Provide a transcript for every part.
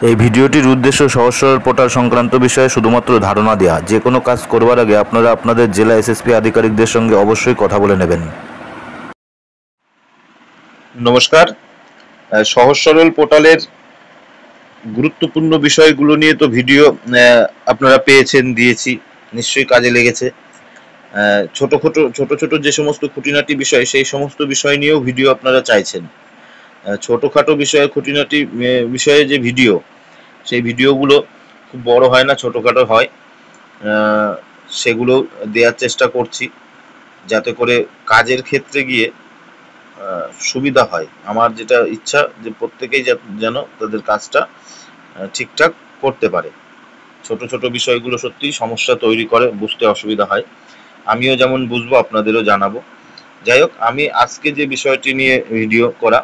এই ভিডিওটির উদ্দেশ্য সহজ সরল পোর্টাল সংক্রান্ত বিষয়ে শুধুমাত্র ধারণা দেওয়া। যে কোনো কাজ করবার আগে আপনারা আপনাদের জেলা এসএসপি আধিকারিকদের সঙ্গে অবশ্যই কথা বলে নেবেন। নমস্কার। সহজ সরল পোর্টালের গুরুত্বপূর্ণ বিষয়গুলো নিয়ে তো ভিডিও আপনারা পেয়েছেন, দিয়েছি, নিশ্চয়ই কাজে লেগেছে। ছোট ছোট যে সমস্ত খুঁটিনাটি বিষয়, সেই সমস্ত বিষয় নিয়েও ভিডিও আপনারা চাইছেন। ছোটখাটো বিষয়ে খুঁটিনাটি বিষয়ে যে ভিডিও, সেই ভিডিওগুলো খুব বড় হয় না, ছোটোখাটো হয়। সেগুলো দেওয়ার চেষ্টা করছি যাতে করে কাজের ক্ষেত্রে গিয়ে সুবিধা হয়। আমার যেটা ইচ্ছা যে প্রত্যেকেই যেন তাদের কাজটা ঠিকঠাক করতে পারে। ছোট ছোট বিষয়গুলো সত্যিই সমস্যা তৈরি করে, বুঝতে অসুবিধা হয়। আমিও যেমন বুঝবো, আপনাদেরও জানাবো। যাই হোক, আমি আজকে যে বিষয়টি নিয়ে ভিডিও করা,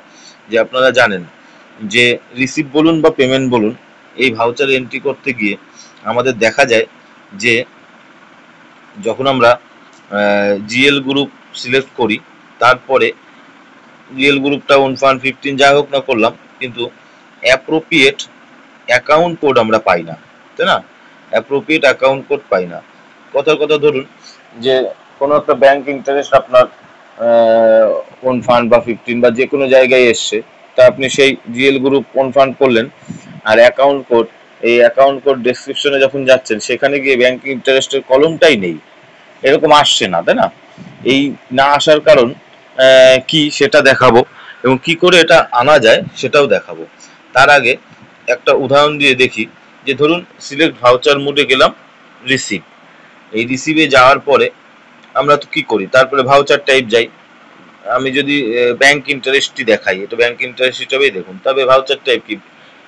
যে আপনারা জানেন যে রিসিভ বলুন বা পেমেন্ট বলুন, এই ভাউচার এন্ট্রি করতে গিয়ে আমাদের দেখা যায় যে যখন আমরা জিএল গ্রুপ সিলেক্ট করি, তারপরে জিএল গ্রুপটা 1.15 যাই হোক না করলাম, কিন্তু অ্যাপ্রোপ্রিয়েট অ্যাকাউন্ট কোড আমরা পাই না, তাই না? অ্যাপ্রোপ্রিয়েট অ্যাকাউন্ট কোড পাই না। কথার কথা ধরুন যে কোনো একটা ব্যাংক ইন্টারেস্ট আপনার 1 বা 15 বা যে কোনো জায়গায় এসছে, তা আপনি সেই জিএল গ্রুপ 1 করলেন, আর অ্যাকাউন্ট কোড, এই অ্যাকাউন্ট কোড ডেসক্রিপশনে যখন যাচ্ছেন, সেখানে গিয়ে ব্যাংক ইন্টারেস্টের কলমটাই নেই, এরকম আসছে না, তাই না? এই না আসার কারণ কি সেটা দেখাবো, এবং কি করে এটা আনা যায় সেটাও দেখাবো। তার আগে একটা উদাহরণ দিয়ে দেখি। যে ধরুন সিলেক্ট ভাউচার মোডে গেলাম, রিসিভ। এই রিসিভে যাওয়ার পরে আমরা তো কি করি, তারপরে ভাউচার টাইপ যাই। আমি যদি ব্যাংক ইন্টারেস্টই দেখাই, এটা ব্যাংক ইন্টারেস্ট হিসাবেই দেখুন, তবে ভাউচার টাইপ কি,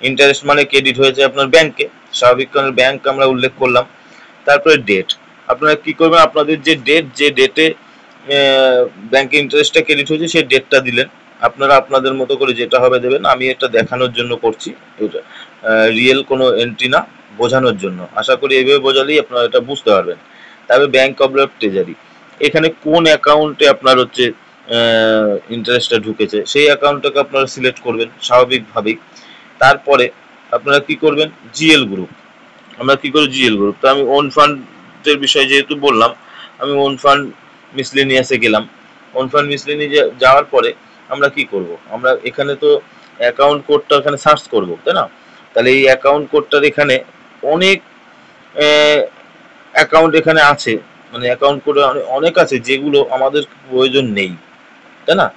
ইন্টারেস্ট মানে ক্রেডিট হয়েছে আপনার ব্যাংকে, স্বাভাবিক কারণে ব্যাংক আমরা উল্লেখ করলাম। তারপরে ডেট, আপনারা কি করবেন, আপনাদের যে ডেটে ব্যাংকে ইন্টারেস্টটা ক্রেডিট হয়েছে সেই ডেটটা দিলেন। আপনারা আপনাদের মতো করে যেটা হবে দেবেন। আমি এটা দেখানোর জন্য করছি, এটা রিয়েল কোনো এন্ট্রি না, বোঝানোর জন্য। আশা করি এইভাবে বোঝালেই আপনারা এটা বুঝতে পারবেন। তবে ব্যাংক অফ ট্রেজারি, এখানে কোন অ্যাকাউন্টে আপনার হচ্ছে ইন্টারেস্টটা ঢুকেছে, সেই অ্যাকাউন্টটাকে আপনারা সিলেক্ট করবেন স্বাভাবিকভাবেই। তারপরে আপনারা কি করবেন, জিএল গ্রুপ, আমরা কি করি জিএল গ্রুপ। তো আমি ওন ফান্ডের বিষয় যেহেতু বললাম, আমি ওন ফান্ড মিসলেনিয়াসে গেলাম। ওন ফান্ড মিসলেনিয়াসে যাওয়ার পরে আমরা কি করব, আমরা এখানে তো অ্যাকাউন্ট কোডটা এখানে সার্চ করব, তাই না? তাহলে এই অ্যাকাউন্ট কোডটার এখানে অনেক অ্যাকাউন্ট এখানে আছে, মানে অ্যাকাউন্ট কোডে অনেক আছে যেগুলো আমাদের প্রয়োজন নেই, তাই না?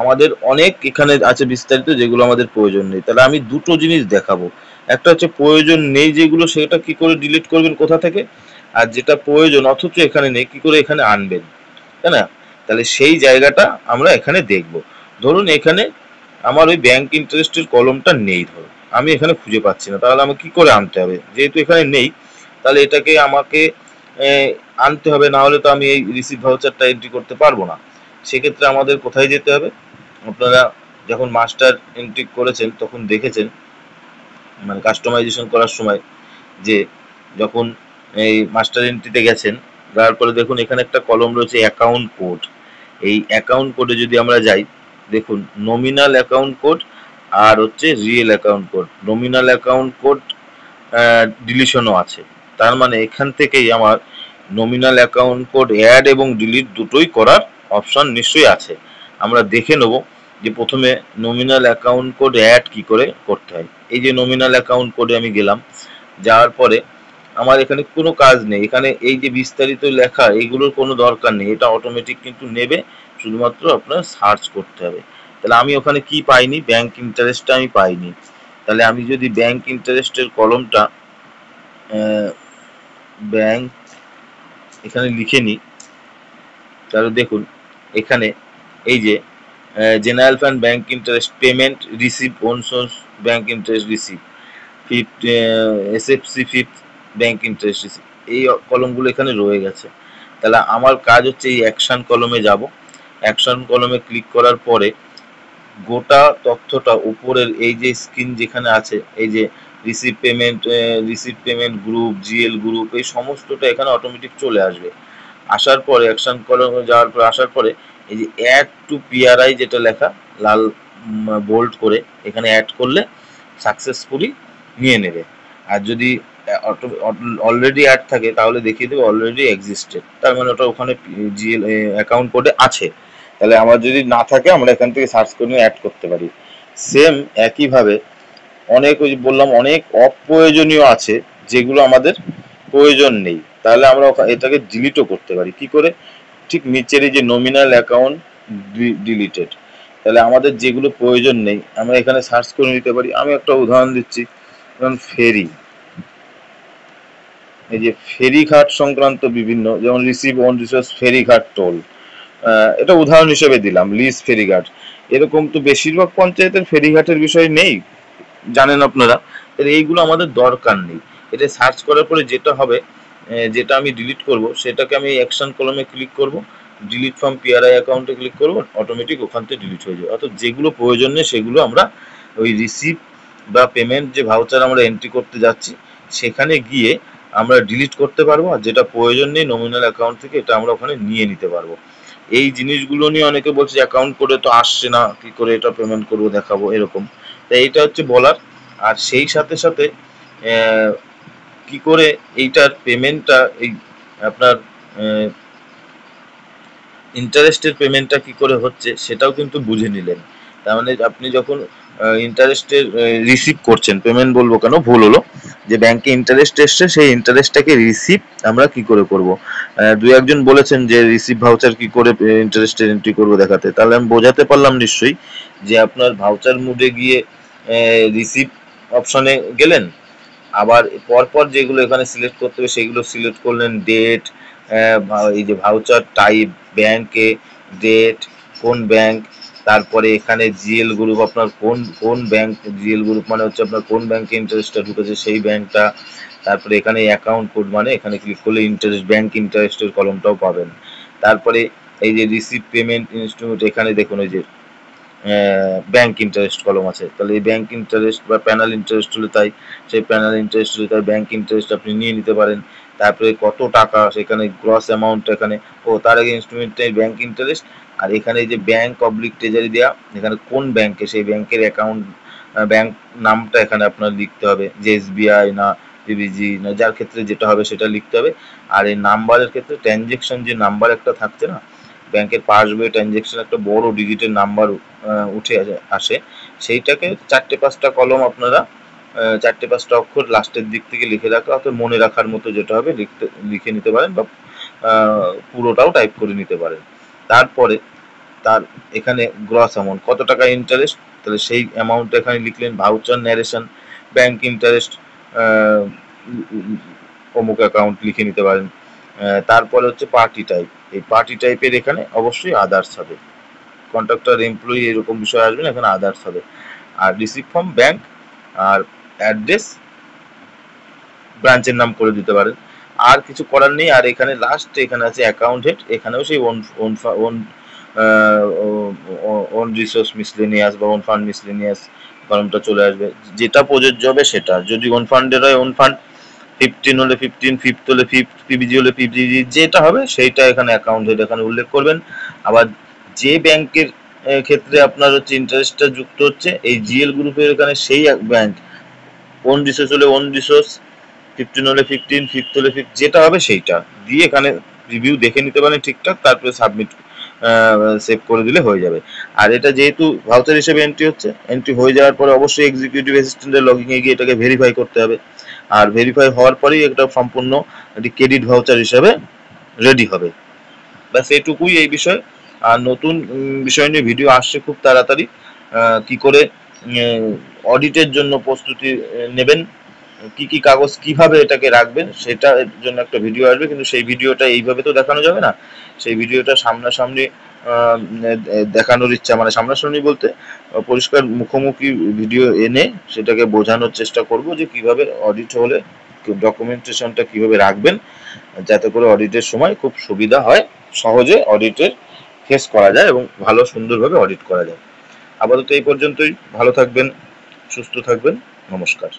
আমাদের অনেক এখানে আছে বিস্তারিত, যেগুলো আমাদের প্রয়োজন নেই। তাহলে আমি দুটো জিনিস দেখাবো। একটা হচ্ছে প্রয়োজন নেই যেগুলো, সেটা কি করে ডিলিট করবেন, কোথা থেকে, আর যেটা প্রয়োজন অথচ এখানে নেই, কি করে এখানে আনবেন, তাই না? তাহলে সেই জায়গাটা আমরা এখানে দেখব। ধরুন এখানে আমার ওই ব্যাংক ইন্টারেস্টের কলমটা নেই, ধরুন আমি এখানে খুঁজে পাচ্ছি না, তাহলে আমাকে কি করে আনতে হবে? যেহেতু এখানে নেই, তাহলে এটাকে আমাকে আনতে হবে, না হলে তো আমি এই রিসিভ ভাউচারটা এন্ট্রি করতে পারবো না। সেক্ষেত্রে আমাদের কোথায় যেতে হবে, আপনারা যখন মাস্টার এন্ট্রি করেছেন তখন দেখেছেন, মানে কাস্টমাইজেশন করার সময়, যে যখন এই মাস্টার এন্ট্রিতে গেছেন, যাওয়ার পরে দেখুন এখানে একটা কলম রয়েছে অ্যাকাউন্ট কোড। এই অ্যাকাউন্ট কোডে যদি আমরা যাই, দেখুন নমিনাল অ্যাকাউন্ট কোড আর হচ্ছে real account code. Nominal account code ডিলিশনও আছে, তার মানে এখান থেকেই আমার নমিনাল অ্যাকাউন্ট কোড অ্যাড এবং ডিলিট দুটোই করার অপশন নিশ্চয়ই আছে। আমরা দেখে নেব যে প্রথমে নমিনাল অ্যাকাউন্ট কোড অ্যাড কি করে করতে হয়। এই যে নমিনাল অ্যাকাউন্ট কোডে আমি গেলাম, যাওয়ার পরে আমার এখানে কোনো কাজ নেই, এখানে এই যে বিস্তারিত লেখা, এগুলোর কোনো দরকার নেই, এটা অটোমেটিক কিন্তু নেবে, শুধুমাত্র আপনার সার্চ করতে হবে। তাহলে আমি ওখানে কি পাইনি, ব্যাংক ইন্টারেস্টটা আমি পাইনি। তাহলে আমি যদি ব্যাংক ইন্টারেস্টের কলমটা ব্যাংক এখানে লিখে নিই, তাহলে দেখুন এখানে এই যে general fund bank interest payment receive, on source bank interest receive, fifth SFC fifth bank interest receive, এই কলমগুলো এখানে রয়ে গেছে। তাহলে আমার কাজ হচ্ছে এই অ্যাকশন কলমে যাব। অ্যাকশন কলমে ক্লিক করার পরে গোটা তথ্যটা উপরের এই যে স্ক্রিন যেখানে আছে, এই যে receive payment group, GL group, এই সমস্তটা এখানে অটোমেটিক চলে আসবে। আসার পরে অ্যাকশন কলমে যাওয়ার পরে আসার পরে এই যে অ্যাড টু পিআরআই যেটা লেখা লাল বোল্ড করে, এখানে অ্যাড করলে সাকসেসফুলি নিয়ে নেবে। আর যদি অলরেডি অ্যাড থাকে তাহলে দেখিয়ে দেবে অলরেডি এক্সিস্টেড, তার মানে ওটা ওখানে জিএল অ্যাকাউন্ট কোডে আছে। তাহলে আমার যদি না থাকে আমরা এখান থেকে সার্চ করে অ্যাড করতে পারি। সেম একইভাবে অনেক, ওই বললাম অনেক অপ্রয়োজনীয় আছে যেগুলো আমাদের প্রয়োজন নেই, তাহলে আমরা এটাকে ডিলিটও করতে পারি। কি করে? ঠিক নিচের এই যে নমিনাল অ্যাকাউন্ট ডিলিটেড, তাহলে আমাদের যেগুলো প্রয়োজন নেই আমরা এখানে সার্চ করে নিতে পারি। আমি একটা উদাহরণ দিচ্ছি, যেমন ফেরি, এই যে ফেরি ঘাট সংক্রান্ত বিভিন্ন, যেমন রিসিভ অন রিসোর্স ফেরি ঘাট টোল, এটা উদাহরণ হিসেবে দিলাম। লিজ ফেরিঘাট, এরকম তো বেশিরভাগ পঞ্চায়েতের ফেরিঘাটের বিষয় নেই, জানেন আপনারা। এইগুলো আমাদের দরকার নেই। এটা সার্চ করার পরে যেটা হবে, যেটা আমি ডিলিট করব সেটাকে আমি অ্যাকশন কলমে ক্লিক করব, ডিলিট ফ্রম পিআরআই অ্যাকাউন্টে ক্লিক করব, অটোমেটিক ওখান থেকে ডিলিট হয়ে যাবে। অর্থাৎ যেগুলো প্রয়োজন নেই সেগুলো আমরা ওই রিসিভ বা পেমেন্ট যে ভাউচার আমরা এন্ট্রি করতে যাচ্ছি সেখানে গিয়ে আমরা ডিলিট করতে পারবো, আর যেটা প্রয়োজন নেই নমিনাল অ্যাকাউন্ট থেকে এটা আমরা ওখানে নিয়ে নিতে পারবো। এই জিনিসগুলো নিয়ে অনেকে বলছে অ্যাকাউন্ট করে তো আসছে না, কি করে এটা পেমেন্ট করবো দেখাবো, এরকম। তাই এইটা হচ্ছে বলার। আর সেই সাথে সাথে কি করে এইটার পেমেন্টটা, এই আপনার ইন্টারেস্টের পেমেন্টটা কি করে হচ্ছে সেটাও কিন্তু বুঝে নিলেন। তার মানে আপনি যখন ইন্টারেস্টের রিসিভ করছেন, পেমেন্ট বলবো কেন, ভুল হলো, যে ব্যাংকে ইন্টারেস্ট এসছে সেই ইন্টারেস্টটাকে রিসিভ আমরা কি করে করব। দুই একজন বলেছেন যে রিসিভ ভাউচার কি করে ইন্টারেস্টের এন্ট্রি করবো দেখাতে, তাহলে আমি বোঝাতে পারলাম নিশ্চয়ই, যে আপনার ভাউচার মুডে গিয়ে রিসিভ অপশনে গেলেন, আবার পরপর যেগুলো এখানে সিলেক্ট করতে হবে সেগুলো সিলেক্ট করলেন, ডেট, এই যে ভাউচার টাইপ, ব্যাংকে, ডেট, কোন ব্যাংক, তারপরে এখানে জিএল গ্রুপ, আপনার কোন কোন ব্যাংক, জিএল গ্রুপ মানে হচ্ছে আপনার কোন ব্যাংকে ইন্টারেস্টটা ঢুকেছে সেই ব্যাংকটা, তারপরে এখানে অ্যাকাউন্ট কোড মানে এখানে ক্লিক করলে ইন্টারেস্ট, ব্যাংক ইন্টারেস্টের কলমটাও পাবেন। তারপরে এই যে রিসিভ পেমেন্ট ইনস্ট্রুমেন্ট, এখানে দেখুন ওই যে ব্যাংক ইন্টারেস্ট কলম আছে, তাহলে এই ব্যাংক ইন্টারেস্ট বা প্যানাল ইন্টারেস্ট হলে তাই, সেই প্যানাল ইন্টারেস্ট হলে তাই ব্যাংক ইন্টারেস্ট আপনি নিয়ে নিতে পারেন। তারপরে কত টাকা সেখানে গ্রস অ্যামাউন্ট, এখানে তার আগে ইনস্ট্রুমেন্টটাই ব্যাংক ইন্টারেস্ট, আর এখানে যে ব্যাংক অবলিক ট্রেজারি দেওয়া, এখানে কোন ব্যাংকে সেই ব্যাংকের অ্যাকাউন্ট, ব্যাংক নামটা এখানে আপনার লিখতে হবে, যে এসবিআই না পিবিজি না, যার ক্ষেত্রে যেটা হবে সেটা লিখতে হবে। আর এই নাম্বারের ক্ষেত্রে ট্রানজেকশন যে নাম্বার একটা থাকছে না, ব্যাংকের পাসবই ট্রানজেকশন একটা বড় ডিজিটের নাম্বার উঠে আসে, সেইটাকে 4-5টা কলম আপনারা 4-5টা অক্ষর লাস্টের দিক থেকে লিখে রাখা, অর্থাৎ মনে রাখার মতো যেটা হবে লিখে নিতে পারেন, বা পুরোটাও টাইপ করে নিতে পারেন। তারপরে তার এখানে গ্রস অ্যামাউন্ট কত টাকা ইন্টারেস্ট, তাহলে সেই অ্যামাউন্ট এখানে লিখলেন। ভাউচার ন্যারেশন, ব্যাংক ইন্টারেস্ট অমুক অ্যাকাউন্ট লিখে নিতে পারেন। তারপরে হচ্ছে পার্টি টাইপ, এই পার্টি টাইপের এখানে অবশ্যই আদার্স হবে, কন্ট্রাক্টর এমপ্লয়ি এরকম বিষয় আসবে না, এখানে আদার্স হবে। আর রিসিভ ফ্রম ব্যাংক আর অ্যাড্রেস ব্রাঞ্চের নাম করে দিতে পারেন, আর কিছু করার নেই। আর এখানে লাস্ট এখানে আছে অ্যাকাউন্ট হেড, এখানেও সেই ওন রিসোর্স মিসলেনিয়াস বা ওন ফান্ড মিসলেনিয়াস কলমটা চলে আসবে, যেটা প্রযোজ্য হবে সেটা। যদি ওন ফান্ডের হয় ওন ফান্ড, 15 হলে 15, ফিফথ হলে ফিফথ, পিবিজি হলে পিবিজি, যেটা হবে সেইটা এখানে অ্যাকাউন্ট হেড এখানে উল্লেখ করবেন। আবার যে ব্যাংকের ক্ষেত্রে আপনার হচ্ছে ইন্টারেস্টটা যুক্ত হচ্ছে, এই জিএল গ্রুপের এখানে সেই ব্যাংক, ওন রিসোর্স হলে ওন রিসোর্স, 15 হলে 15, ফিফথ হলে ফিফথ, যেটা হবে সেইটা দিয়ে এখানে রিভিউ দেখে নিতে পারেন ঠিকঠাক, তারপরে সাবমিট সেভ করে দিলে হয়ে যাবে। আর এটা যেহেতু ভাউচার হিসেবে এন্ট্রি হচ্ছে, এন্ট্রি হয়ে যাওয়ার পরে অবশ্যই এক্সিকিউটিভ অ্যাসিস্ট্যান্টের লগইনে গিয়ে এটাকে ভেরিফাই করতে হবে, আর ভেরিফাই হওয়ার পরেই এটা সম্পূর্ণ একটি ক্রেডিট ভাউচার হিসাবে রেডি হবে। ব্যাস এইটুকুই এই বিষয়। আর নতুন বিষয় নিয়ে ভিডিও আসছে খুব তাড়াতাড়ি। কি করে অডিটের জন্য প্রস্তুতি নেবেন, কি কি কাগজ কিভাবে এটাকে রাখবেন সেটার জন্য একটা ভিডিও আসবে, কিন্তু সেই ভিডিওটা এইভাবে তো দেখানো যাবে না, সেই ভিডিওটা সামনাসামনি দেখানোর ইচ্ছা, মানে সামনাসামনি বলতে পরিষ্কার মুখোমুখি ভিডিও এনে সেটাকে বোঝানোর চেষ্টা করব যে কিভাবে অডিট হলে ডকুমেন্টেশনটা কিভাবে রাখবেন, যাতে করে অডিটের সময় খুব সুবিধা হয়, সহজে অডিটের ফেস করা যায় এবং ভালো সুন্দরভাবে অডিট করা যায়। আপাতত এই পর্যন্তই, ভালো থাকবেন, সুস্থ থাকবেন, নমস্কার।